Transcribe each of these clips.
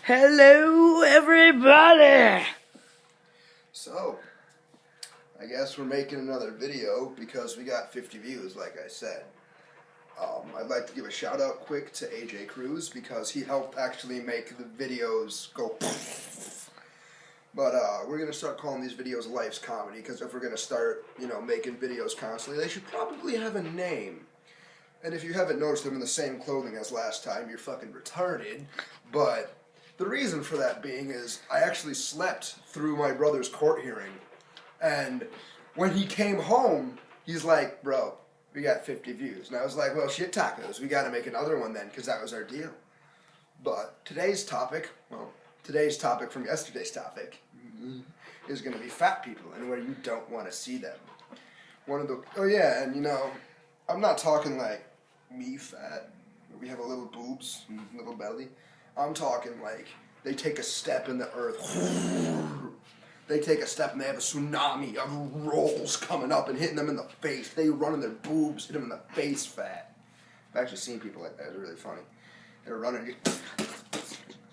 Hello, everybody! So, I guess we're making another video because we got 50 views, like I said. I'd like to give a shout out quick to AJ Cruz because he helped actually make the videos go But we're going to start calling these videos Life's Comedy because if we're going to start, making videos constantly, they should probably have a name. And if you haven't noticed them in the same clothing as last time, you're fucking retarded. But the reason for that being is I actually slept through my brother's court hearing. And when he came home, he's like, bro, we got 50 views. And I was like, well, shit tacos. We got to make another one then because that was our deal. But today's topic from yesterday's topic is going to be fat people and where you don't want to see them. I'm not talking like me fat, where we have a little boobs and little belly. I'm talking like they take a step in the earth. They take a step and they have a tsunami of rolls coming up and hitting them in the face. They run in their boobs, hit them in the face fat. I've actually seen people like that. It's really funny. They're running.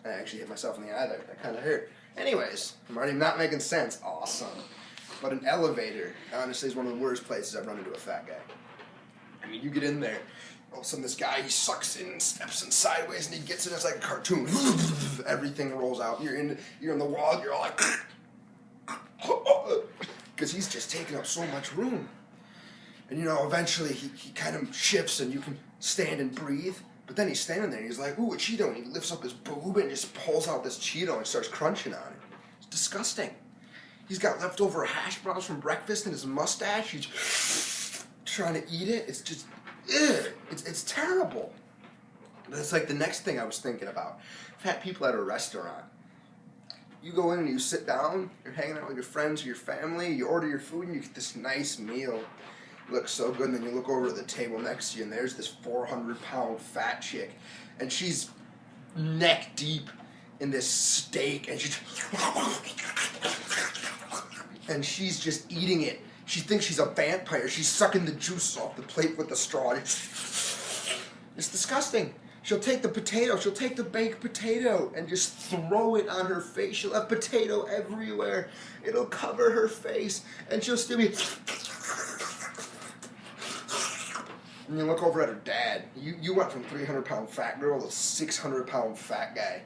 I actually hit myself in the eye there. That kind of hurt. Anyways, I'm already not making sense. Awesome. But an elevator, honestly, is one of the worst places I've run into a fat guy. I mean, you get in there, all of a sudden this guy, he sucks in, steps in sideways, and he gets in, it's like a cartoon. Everything rolls out. You're in the wall, you're all like... Because he's just taking up so much room. And, eventually he kind of shifts and you can stand and breathe. But then he's standing there and he's like, ooh, a Cheeto. And he lifts up his boob and just pulls out this Cheeto and starts crunching on it. It's disgusting. He's got leftover hash browns from breakfast in his mustache. He's trying to eat it. It's just, it's terrible. But it's like the next thing I was thinking about. Fat people at a restaurant. You go in and you sit down, you're hanging out with your friends or your family, you order your food and you get this nice meal. It looks so good, and then you look over at the table next to you and there's this 400-pound fat chick. And she's neck deep in this steak and she's just eating it. She thinks she's a vampire. She's sucking the juice off the plate with the straw. It's disgusting. She'll take the potato, she'll take the baked potato and just throw it on her face. She'll have potato everywhere. It'll cover her face and she'll still be... And you look over at her dad. You went from 300-pound fat girl to 600-pound fat guy.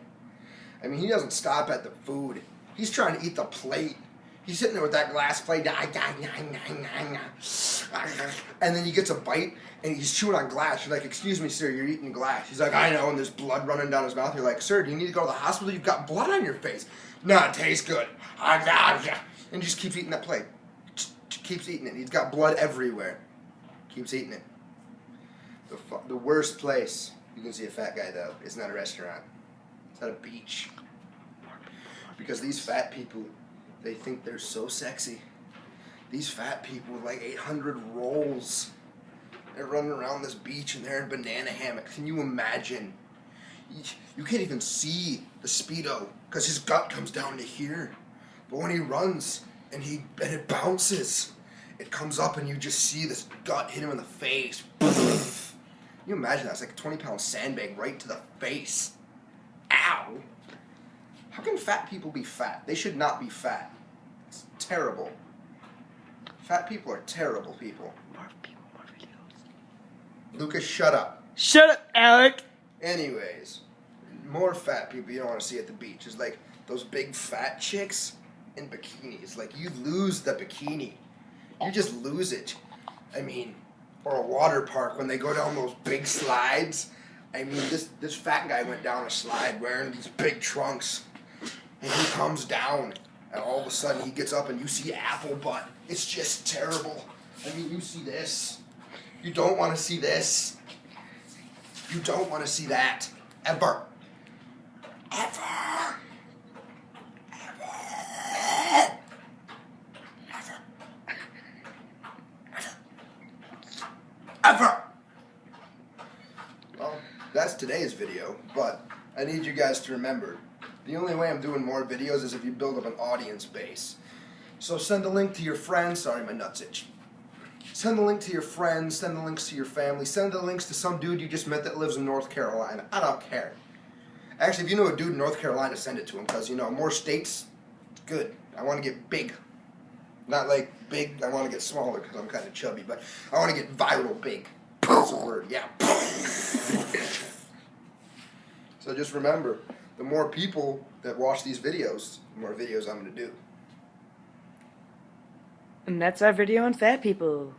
I mean, he doesn't stop at the food. He's trying to eat the plate. He's sitting there with that glass plate, and then he gets a bite, and he's chewing on glass. You're like, excuse me, sir, you're eating glass. He's like, I know, and there's blood running down his mouth. You're like, sir, do you need to go to the hospital? You've got blood on your face. No, it tastes good. And he just keeps eating that plate. Keeps eating it. He's got blood everywhere. Keeps eating it. The worst place you can see a fat guy, though, is not a restaurant. It's at a beach. Because these fat people... They think they're so sexy. These fat people with like 800 rolls. They're running around this beach and they're in banana hammocks. Can you imagine? You can't even see the Speedo because his gut comes down to here. But when he runs and it bounces, it comes up and you just see this gut hit him in the face. Can you imagine that? It's like a 20-pound sandbag right to the face. Ow! How can fat people be fat? They should not be fat. It's terrible. Fat people are terrible people. More videos. Lucas, shut up. Shut up, Alec! Anyways, more fat people you don't want to see at the beach is like those big fat chicks in bikinis. Like, you lose the bikini. You just lose it. I mean, or a water park when they go down those big slides. I mean, this fat guy went down a slide wearing these big trunks. And he comes down, and all of a sudden he gets up and you see apple butt. It's just terrible. I mean, you see this. You don't want to see this. You don't want to see that. Ever. Ever. Ever. Ever. Ever. Well, that's today's video, but I need you guys to remember, the only way I'm doing more videos is if you build up an audience base. So send a link to your friends. Sorry, my nuts itch. Send the link to your friends, send the links to your family, send the links to some dude you just met that lives in North Carolina. I don't care. Actually, if you know a dude in North Carolina, send it to him because, more states, good. I want to get big. Not like big, I want to get smaller because I'm kind of chubby, but I want to get viral big. That's the word, yeah. So just remember, the more people that watch these videos, the more videos I'm going to do. And that's our video on fat people.